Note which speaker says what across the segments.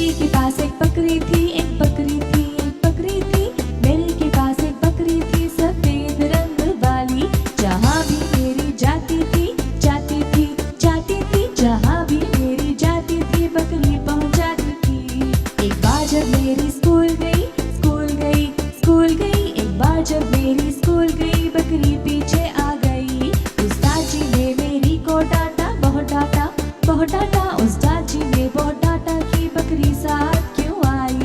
Speaker 1: मेरी के पास एक बकरी थी, एक बकरी थी, एक बकरी थी। मेरी के पास एक बकरी थी सफेद रंग वाली। जहाँ भी मेरी जाती थी, जाती थी, जाती थी, जहाँ भी मेरी जाती थी बकरी पहुँच जाती थी। एक बार जब मेरी स्कूल गई, स्कूल गई, स्कूल गई, एक बार जब मेरी स्कूल गई बकरी पीछे आ गई। उस्ताद जी ने मेरी को डांटा, बहुत डांटा, बहुत डांटा। उस्ताद जी ने बहुत डांटा कि बकरी साथ क्यों आई।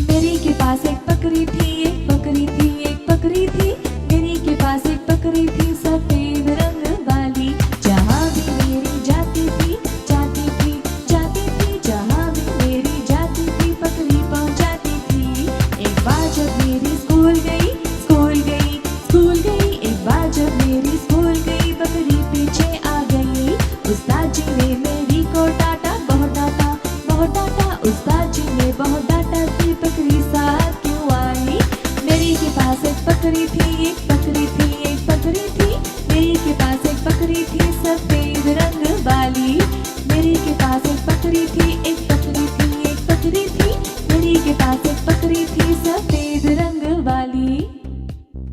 Speaker 1: मेरी के पास एक बकरी थी, एक बकरी थी, एक बकरी थी। मेरी के पास एक बकरी थी सफेद रंग वाली। जहाँ भी मेरी जाती थी, जाती थी, जाती थी, जहाँ भी मेरी जाती थी बकरी पहुँच जाती थी। एक बार जब मेरी स्कूल गई, स्कूल गई, स्कूल गई, एक बार जब मेरी स्कूल गई बकरी पीछे आ गई। उस्ताद जी ने मेरी को डांटा, बहुत डांटा, बहुत डांटा। उस्ताद जी ने बहुत डांटा कि बकरी साथ क्यों आई। मेरी के पास एक बकरी थी, एक बकरी थी, एक बकरी थी। मेरी के पास एक बकरी थी सफेद रंग वाली। मेरी के पास एक बकरी थी,